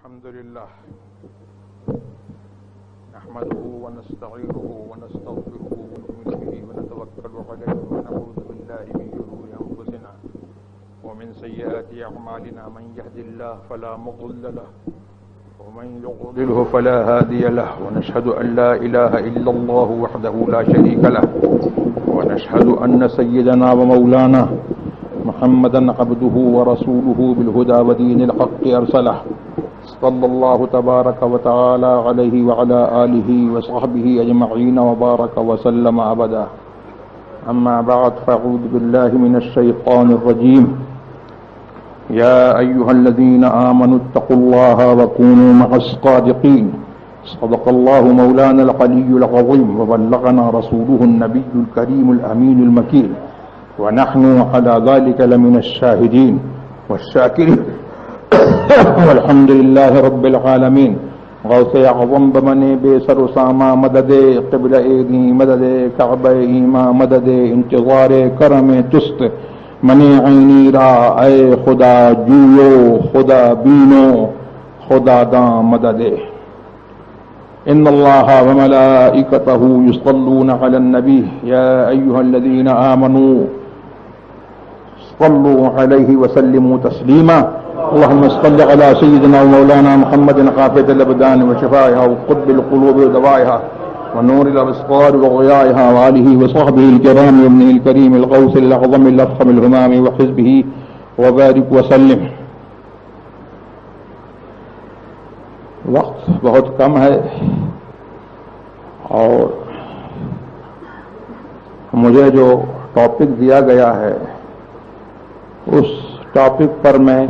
الحمد لله نحمده ونستعينه ونستغفره ونؤمن به ونتوكل عليه ونعوذ بالله من شرور أنفسنا ومن سيئات أعمالنا من يهد الله فلا مضل له ومن يضلله فلا هادي له ونشهد أن لا إله إلا الله وحده لا شريك له ونشهد أن سيدنا ومولانا محمدا عبده ورسوله بالهدى ودين الحق أرسله صلى الله تبارك وتعالى عليه وعلى آله وصحبه أجمعين وبارك وسلم أبدا. أما بعد فأعوذ بالله من الشيطان الرجيم. يا أيها الذين آمنوا اتقوا الله وكونوا مع الصادقين. صدق الله مولانا العلي العظيم وبلغنا رسوله النبي الكريم الأمين المكين ونحن على ذلك لمن الشاهدين والشاكرين والحمد لله رب العالمین. غوث اعظم بمنے بے سر و ساما مدد قبلہ ایگی مدد کعبہ ایما مدد انتظار کرم تست منی عینی را اے خدا جویو خدا بینو خدا داں مدد. ان اللہ وملائکتہ یصلون علی النبی یا ایہا الذین آمنوا صلوا علیہ وسلموا تسلیما. اللهم صل على سيدنا ومولانا محمد قافية الأبدان وشفائها وقطب القلوب ودوائها ونور الأبصار وضيائها وآله وصحبه الكرام وابنه الكريم الغوث الأعظم الأفخم الهمام وحزبه وبارك وسلم. وقت بہت کم ہے اور مجھے جو ٹاپک دیا گیا ہے اس ٹاپک پر میں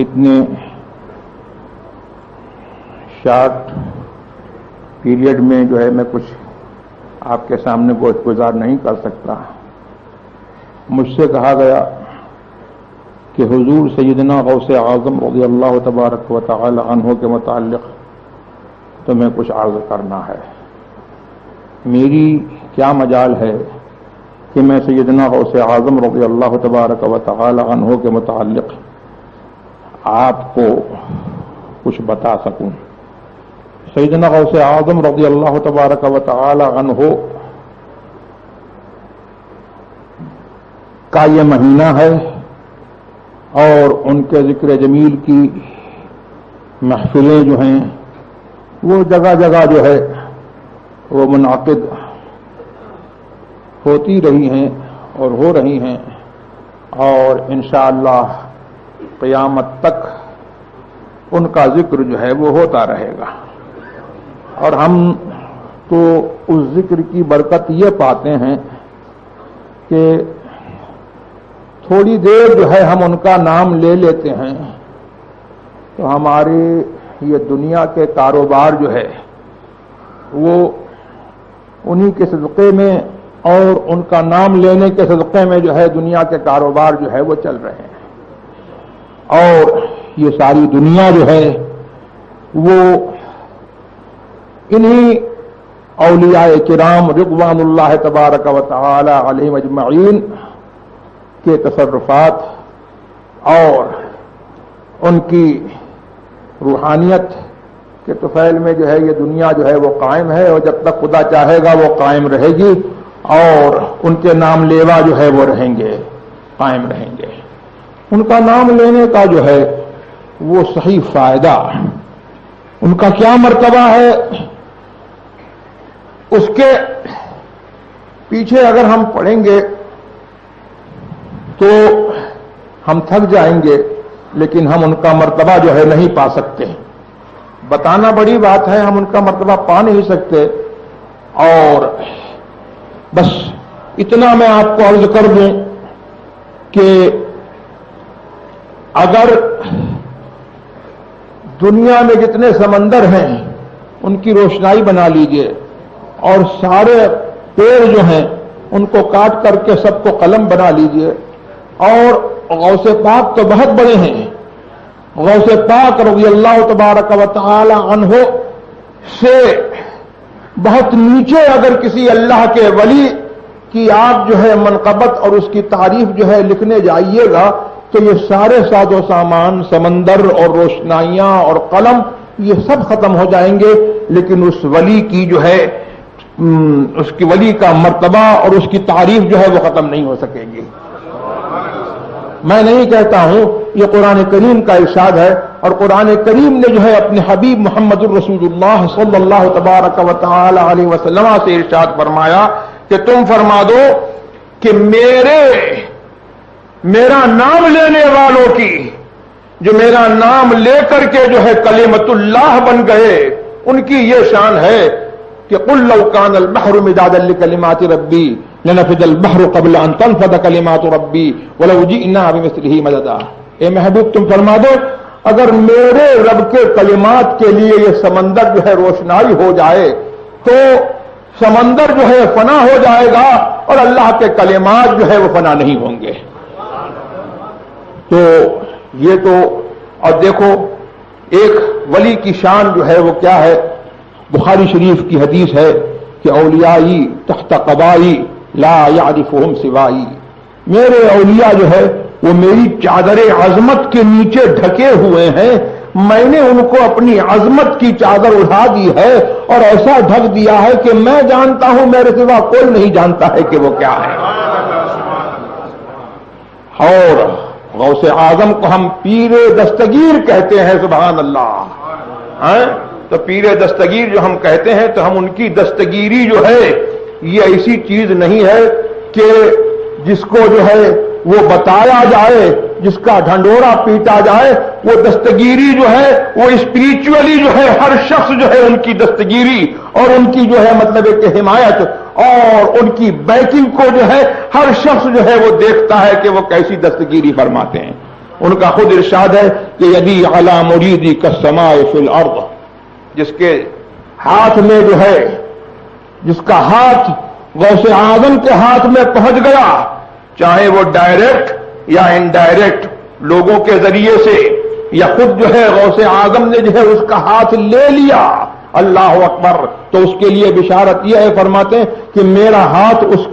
اتنے شارٹ پیریڈ میں جو ہے میں کچھ آپ کے سامنے گوشت گزار نہیں کر سکتا. مجھ سے کہا گیا کہ حضور سیدنا غوث اعظم رضی اللہ تبارک و تعالی عنہ کے متعلق تمہیں کچھ عرض کرنا ہے. میری کیا مجال ہے کہ میں سیدنا غوث اعظم رضی اللہ تبارک و تعالی عنہ کے متعلق آپ کو کچھ بتا سکوں. سیدنا غوث اعظم رضی اللہ تبارک و تعالی عنہ کا یہ مہینہ ہے اور ان کے ذکر جمیل کی محفلیں جو ہیں وہ جگہ جگہ جو ہے وہ منعقد ہوتی رہی ہیں اور ہو رہی ہیں اور انشاءاللہ قیامت تک ان کا ذکر جو ہے وہ ہوتا رہے گا. اور ہم تو اس ذکر کی برکت یہ پاتے ہیں کہ تھوڑی دیر جو ہے ہم ان کا نام لے لیتے ہیں تو ہماری یہ دنیا کے کاروبار جو ہے وہ انہی کے صدقے میں اور ان کا نام لینے کے صدقے میں جو ہے دنیا کے کاروبار جو ہے وہ چل رہے ہیں. اور یہ ساری دنیا جو ہے وہ انہی اولیاء کرام رضوان اللہ تبارک و تعالی علیہم اجمعین کے تصرفات اور ان کی روحانیت کے طفیل میں جو ہے یہ دنیا جو ہے وہ قائم ہے اور جب تک خدا چاہے گا وہ قائم رہے گی اور ان کے نام لیوا جو ہے وہ رہیں گے قائم رہیں گے. ان کا نام لینے کا جو ہے وہ صحیح فائدہ ان کا کیا مرتبہ ہے اس کے پیچھے اگر ہم پڑھیں گے تو ہم تھک جائیں گے لیکن ہم ان کا مرتبہ جو ہے نہیں پا سکتے. بتانا بڑی بات ہے, ہم ان کا مرتبہ پا نہیں سکتے. اور بس اتنا میں آپ کو عرض کر دوں کہ اگر دنیا میں جتنے سمندر ہیں ان کی روشنائی بنا لیجئے اور سارے پیڑ جو ہیں ان کو کاٹ کر کے سب کو قلم بنا لیجئے. اور غوث پاک تو بہت بڑے ہیں, غوث پاک رضی اللہ تبارک و تعالی عنہ سے بہت نیچے اگر کسی اللہ کے ولی کی آپ جو ہے منقبت اور اس کی تعریف جو ہے لکھنے جائیے گا کہ یہ سارے ساز و سامان، سمندر اور روشنائیاں اور قلم، یہ سب ختم ہو جائیں گے، لیکن اس ولی کی جو ہے اس کی ولی کا مرتبہ اور اس کی تعریف جو ہے وہ ختم نہیں ہو سکے گی۔ میں نہیں کہتا ہوں، یہ قرآن کریم کا ارشاد ہے، اور قرآن کریم نے جو ہے اپنے حبیب محمد الرسول اللہ صلی اللہ تبارک و تعالی علیہ وسلم سے ارشاد فرمایا کہ تم فرما دو کہ میرا نام لینے والوں کی، جو میرا نام لے کر کے جو ہے کلمت اللہ بن گئے، ان کی یہ شان ہے کہ قل لو کان البحر مدادا لکلمات ربی لنفد البحر قبل ان تنفد کلمات ربی ولو جئنا بمثلہ مددا۔ اے محبوب تم فرما دو، اگر میرے رب کے کلمات کے لیے یہ سمندر جو ہے روشنائی ہو جائے تو سمندر جو ہے فنا ہو جائے گا، اور اللہ کے کلمات جو ہے وہ فنا نہیں ہوں گے۔ تو یہ تو، اور دیکھو ایک ولی کی شان جو ہے وہ کیا ہے، بخاری شریف کی حدیث ہے کہ اولیائی تحت قبائی لا یعرفہم سوائی، میرے اولیاء جو ہے وہ میری چادر عظمت کے نیچے ڈھکے ہوئے ہیں، میں نے ان کو اپنی عظمت کی چادر اڑا دی ہے اور ایسا ڈھک دیا ہے کہ میں جانتا ہوں، میرے سوا کوئی نہیں جانتا ہے کہ وہ کیا ہے۔ اور غوث اعظم کو ہم پیر دستگیر کہتے ہیں، سبحان اللہ۔ تو پیر دستگیر جو ہم کہتے ہیں تو ہم ان کی دستگیری جو ہے یہ ایسی چیز نہیں ہے کہ جس کو جو ہے وہ بتایا جائے، جس کا ڈھنڈورا پیٹا جائے۔ وہ دستگیری جو ہے وہ اسپریچولی جو ہے ہر شخص جو ہے ان کی دستگیری اور ان کی جو ہے مطلب کہ حمایت اور ان کی بیکنگ کو جو ہے ہر شخص جو ہے وہ دیکھتا ہے کہ وہ کیسی دستگیری فرماتے ہیں۔ ان کا خود ارشاد ہے کہ یدی علی مریدی کالسماء فی الارض، جس کے ہاتھ میں جو ہے، جس کا ہاتھ غوث اعظم کے ہاتھ میں پہنچ گیا، چاہے وہ ڈائریکٹ یا انڈائریکٹ لوگوں کے ذریعے سے یا خود جو ہے غوث اعظم نے جو ہے اس کا ہاتھ لے لیا، اللہ اکبر، تو اس کے لیے بشارت یہ ہے، فرماتے ہیں کہ میرا ہاتھ اس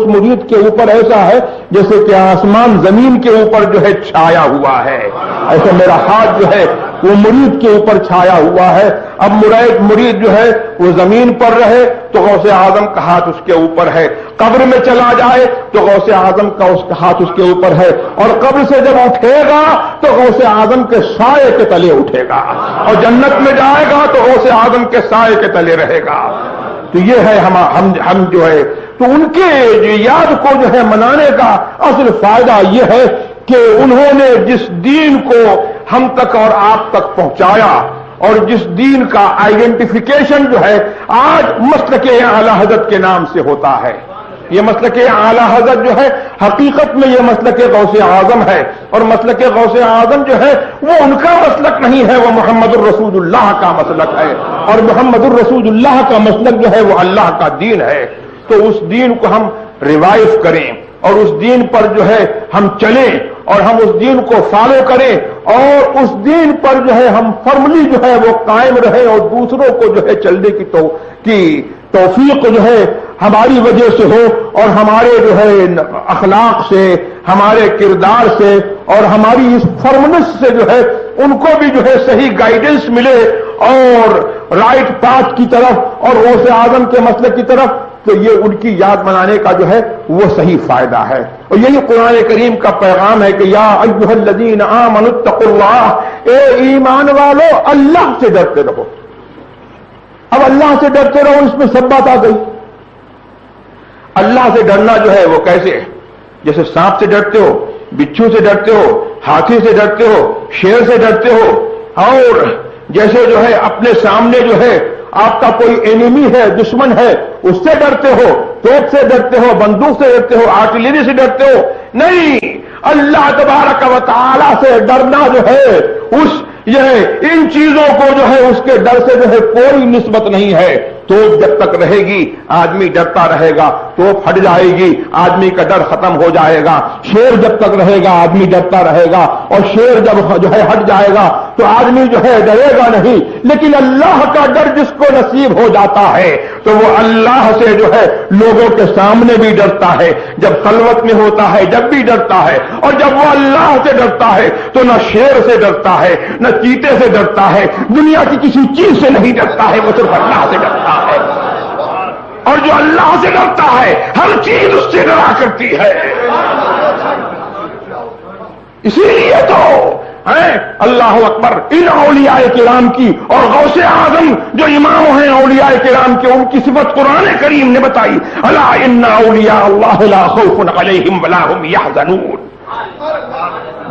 مرید کے اوپر ایسا ہے جیسے کہ آسمان زمین کے اوپر جو ہے چھایا ہوا ہے، ایسا میرا ہاتھ جو ہے وہ مرید کے اوپر چھایا ہوا ہے۔ اب مرید جو ہے وہ زمین پر رہے تو غوث اعظم کا ہاتھ اس کے اوپر ہے، قبر میں چلا جائے تو غوث اعظم کا اس کا ہاتھ اس کے اوپر ہے، اور قبر سے جب اٹھے گا تو غوث اعظم کے سائے کے تلے اٹھے گا، اور جنت میں جائے گا تو غوث اعظم کے سائے کے تلے رہے گا۔ تو یہ ہے ہم جو ہے تو ان کے یاد کو جو ہے منانے کا اصل فائدہ یہ ہے کہ انہوں نے جس دین کو ہم تک اور آپ تک پہنچایا، اور جس دین کا آئیڈینٹیفیکیشن جو ہے آج مسلک اعلی حضرت کے نام سے ہوتا ہے۔ یہ مسلک اعلی حضرت جو ہے حقیقت میں یہ مسلک غوث اعظم ہے، اور مسلک غوث اعظم جو ہے وہ ان کا مسلک نہیں ہے، وہ محمد الرسول اللہ کا مسلک ہے، اور محمد الرسول اللہ کا مسلک جو ہے وہ اللہ کا دین ہے۔ تو اس دین کو ہم ریوائو کریں اور اس دین پر جو ہے ہم چلیں اور ہم اس دین کو فالو کریں، اور اس دین پر جو ہے ہم فرملی جو ہے وہ قائم رہیں، اور دوسروں کو جو ہے چلنے کی توفیق جو ہے ہماری وجہ سے ہو، اور ہمارے جو ہے اخلاق سے، ہمارے کردار سے اور ہماری اس فرمنس سے جو ہے ان کو بھی جو ہے صحیح گائیڈنس ملے اور رائٹ پاتھ کی طرف اور غوث اعظم کے مسلک کی طرف، تو یہ ان کی یاد منانے کا جو ہے وہ صحیح فائدہ ہے۔ اور یہی قرآن کریم کا پیغام ہے کہ یا ایھا الذین آمنوا اتقوا اللہ، اے ایمان والو اللہ سے ڈرتے رہو۔ اب اللہ سے ڈرتے رہو، اس میں سب بات آ گئی۔ اللہ سے ڈرنا جو ہے وہ کیسے؟ جیسے سانپ سے ڈرتے ہو، بچھو سے ڈرتے ہو، ہاتھی سے ڈرتے ہو، شیر سے ڈرتے ہو، اور جیسے جو ہے اپنے سامنے جو ہے آپ کا کوئی اینیمی ہے، دشمن ہے، اس سے ڈرتے ہو، توپ سے ڈرتے ہو، بندوق سے ڈرتے ہو، آرٹلری سے ڈرتے ہو، نہیں، اللہ تبارک و تعالی سے ڈرنا جو ہے ان چیزوں کو جو ہے اس کے ڈر سے جو ہے کوئی نسبت نہیں ہے۔ تو جب تک رہے گی آدمی ڈرتا رہے گا، تو توپ ہٹ جائے گی، آدمی کا ڈر ختم ہو جائے گا۔ شیر جب تک رہے گا آدمی ڈرتا رہے گا، اور شیر جب جو ہے ہٹ جائے گا تو آدمی جو ہے ڈرے گا نہیں۔ لیکن اللہ کا ڈر جس کو نصیب ہو جاتا ہے تو وہ اللہ سے جو ہے لوگوں کے سامنے بھی ڈرتا ہے، جب خلوت میں ہوتا ہے جب بھی ڈرتا ہے، اور جب وہ اللہ سے ڈرتا ہے تو نہ شیر سے ڈرتا ہے نہ چیتے سے ڈرتا ہے، دنیا کی کسی چیز سے نہیں ڈرتا ہے، وہ صرف اللہ سے ڈرتا ہے۔ اور جو اللہ سے ڈرتا ہے ہر چیز اس سے ڈرا کرتی ہے۔ اسی لیے تو اللہ اکبر، ان اولیاء کرام کی اور غوث اعظم جو امام ہیں اولیاء کرام کے، ان کی صفت قرآن کریم نے بتائی، الا ان اولیاء اللہ لا خوف علیہم ولا هم يحزنون۔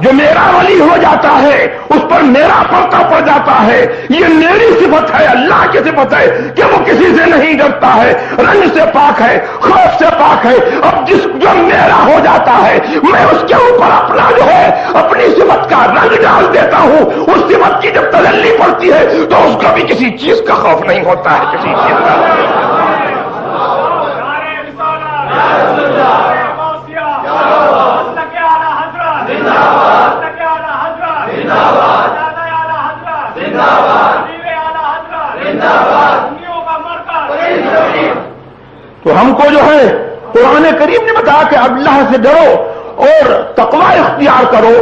جو میرا ولی ہو جاتا ہے اس پر میرا پردہ پڑ جاتا ہے، یہ میری صفت ہے، اللہ کی صفت ہے کہ وہ کسی سے نہیں ڈرتا ہے، رنج سے پاک ہے، خوف سے پاک ہے۔ اب جو میرا ہو جاتا ہے میں اس کے اوپر اپنا جو ہے اپنی صفت کا رنگ ڈال دیتا ہوں، اس صفت کی جب تجلی پڑتی ہے تو اس کو بھی کسی چیز کا خوف نہیں ہوتا ہے، کسی چیز کا۔ تو ہم کو جو ہے قرآن کریم نے بتایا کہ اللہ سے ڈرو اور تقوی اختیار کرو،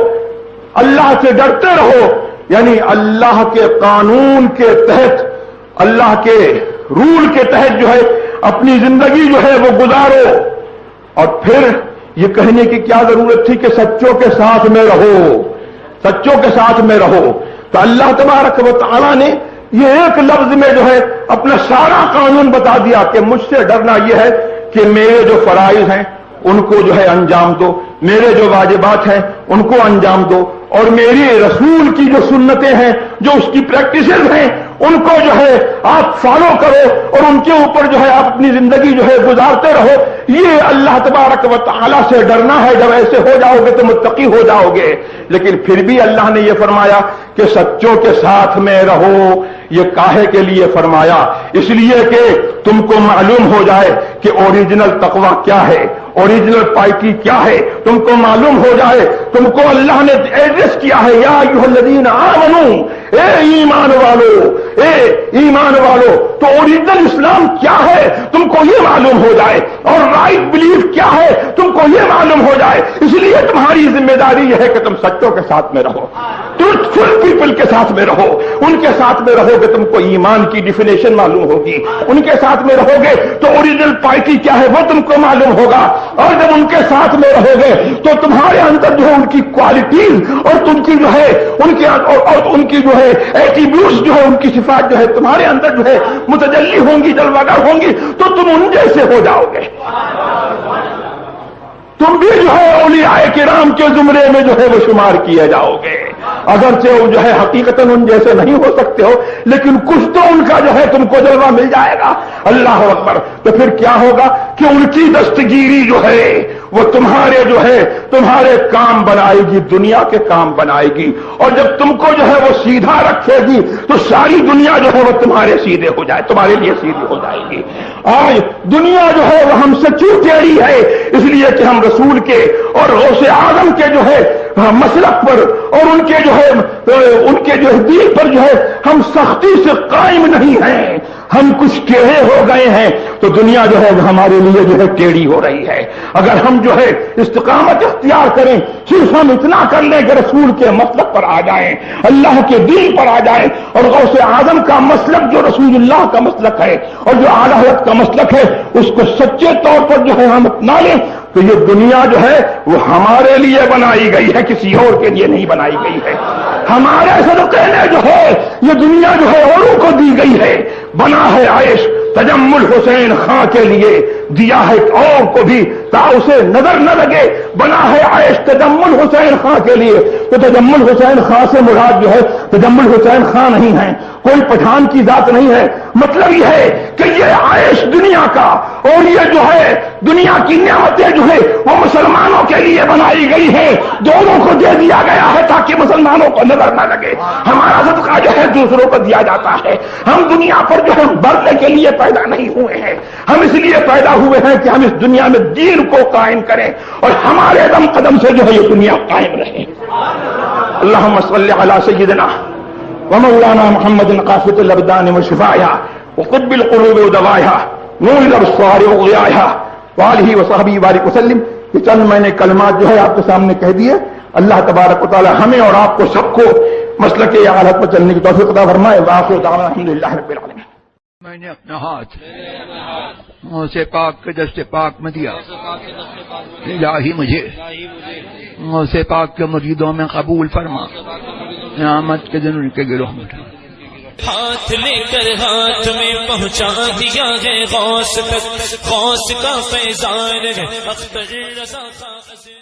اللہ سے ڈرتے رہو، یعنی اللہ کے قانون کے تحت، اللہ کے رول کے تحت جو ہے اپنی زندگی جو ہے وہ گزارو۔ اور پھر یہ کہنے کی کیا ضرورت تھی کہ سچوں کے ساتھ میں رہو، سچوں کے ساتھ میں رہو؟ تو اللہ تبارک و تعالیٰ نے یہ ایک لفظ میں جو ہے اپنا سارا قانون بتا دیا کہ مجھ سے ڈرنا یہ ہے کہ میرے جو فرائض ہیں ان کو جو ہے انجام دو، میرے جو واجبات ہیں ان کو انجام دو، اور میری رسول کی جو سنتیں ہیں، جو اس کی پریکٹسز ہیں، ان کو جو ہے آپ فالو کرو اور ان کے اوپر جو ہے آپ اپنی زندگی جو ہے گزارتے رہو۔ یہ اللہ تبارک و تعالیٰ سے ڈرنا ہے۔ جب ایسے ہو جاؤ گے تو متقی ہو جاؤ گے۔ لیکن پھر بھی اللہ نے یہ فرمایا کہ سچوں کے ساتھ میں رہو۔ یہ کاہے کے لیے فرمایا؟ اس لیے کہ تم کو معلوم ہو جائے کہ اوریجنل تقوی کیا ہے، اوریجنل پائٹی کیا ہے، تم کو معلوم ہو جائے۔ تم کو اللہ نے ایڈریس کیا ہے، یا ایھا الذین آمنو، اے ایمان والو، اے ایمان والو۔ تو اوریجنل اسلام کیا ہے تم کو یہ معلوم ہو جائے، اور رائٹ بلیف کیا ہے تم کو یہ معلوم ہو جائے۔ اس لیے تمہاری ذمہ داری یہ ہے کہ تم سچوں کے ساتھ میں رہو، ٹروتھ فل پیپل کے ساتھ میں رہو۔ ان کے ساتھ میں رہو گے تم کو ایمان کی ڈیفینیشن معلوم ہوگی، ان کے ساتھ میں رہو گے تو اوریجنل پارٹی کیا ہے وہ تم کو معلوم ہوگا، اور جب ان کے ساتھ میں رہو گے تو تمہارے اندر جو ہے ان کی کوالٹیز اور ان کی جو ہے ان کی جو ہے ایٹریبیوٹس جو ہے ان کی صفات جو ہے تمہارے اندر جو ہے متجلی ہوں گی، جلوگر ہوں گی، تو تم ان جیسے ہو جاؤ گے۔ تم بھی جو ہے اولیاء کرام کے زمرے میں جو ہے وہ شمار کیے جاؤ گے۔ اگرچہ وہ جو ہے حقیقتاً ان جیسے نہیں ہو سکتے ہو، لیکن کچھ تو ان کا جو ہے تم کو جلوہ مل جائے گا۔ اللہ اکبر۔ تو پھر کیا ہوگا کہ ان کی دستگیری جو ہے وہ تمہارے جو ہے تمہارے کام بنائے گی، دنیا کے کام بنائے گی، اور جب تم کو جو ہے وہ سیدھا رکھے گی تو ساری دنیا جو ہے وہ تمہارے سیدھے ہو جائے، تمہارے لیے سیدھی ہو جائے گی۔ آج دنیا جو ہے وہ ہم سے کیوں ٹیڑھی ہے؟ اس لیے کہ ہم رسول کے اور غوث اعظم کے جو ہے مسلک پر اور ان کے جو ہے دین پر جو ہے ہم سختی سے قائم نہیں ہیں، ہم کچھ ٹیڑھے ہو گئے ہیں، تو دنیا جو ہے ہمارے لیے جو ہے ٹیڑھی ہو رہی ہے۔ اگر ہم جو ہے استقامت اختیار کریں، صرف ہم اتنا کر لیں کہ رسول کے مسلک پر آ جائیں، اللہ کے دین پر آ جائیں، اور غوث اعظم کا مسلک جو رسول اللہ کا مسلک ہے اور جو اعلیٰ حضرت کا مسلک ہے اس کو سچے طور پر جو ہے ہم اپنا لیں، تو یہ دنیا جو ہے وہ ہمارے لیے بنائی گئی ہے، کسی اور کے لیے نہیں بنائی گئی ہے۔ ہمارے صدقے میں جو ہے یہ دنیا جو ہے اوروں کو دی گئی ہے۔ بنا ہے عیش تجمل حسین خاں کے لیے، دیا ہے اور کو بھی تا اسے نظر نہ لگے۔ بنا ہے عیش تجمل حسین خاں کے لیے، تو تجمل حسین خاں سے مراد جو ہے تجمل حسین خاں نہیں ہے، کوئی پٹھان کی ذات نہیں ہے۔ مطلب یہ ہے کہ یہ عیش دنیا کا اور یہ جو ہے دنیا کی نعمتیں جو ہے وہ مسلمانوں کے لیے بنائی گئی ہے، دونوں کو دے دیا گیا ہے تاکہ مسلمانوں کو نظر نہ لگے۔ ہمارا صدقہ جو ہیں دوسروں کو دیا جاتا ہے. ہم دنیا پر جو ہے مرنے کے لیے پیدا نہیں ہوئے ہیں, ہم اس لیے پیدا ہوئے ہیں کہ ہم اس دنیا میں دین کو قائم کریں اور ہمارے دم قدم سے جو ہے یہ دنیا قائم رہے. اللہم صلی علی سیدنا ومولانا محمد قافۃ الابدان وشفائها وقطب القلوب ودوائها نور الابصار وضیائها وآلہ وصحبہ وبارک وسلم. یہ چند میں نے کلمات جو ہے آپ کے سامنے کہہ دیے. اللہ تبارک و تعالی ہمیں اور آپ کو سب کو مسلک اعالت پر چلنے کی توفیق عطا فرمائے. وآخر دعوانا الحمدللہ رب العالمین. میں نے اپنا ہاتھ موسے پاک کے دست پاک میں دیا. الہی مجھے موسے پاک کے مریدوں میں قبول فرما. قیامت کے دن ان کے گروہ میں ہاتھ لے کر ہاتھ میں پہنچا دیا ہے غوث تک. غوث کا فیضان ہے اختر رضا خان.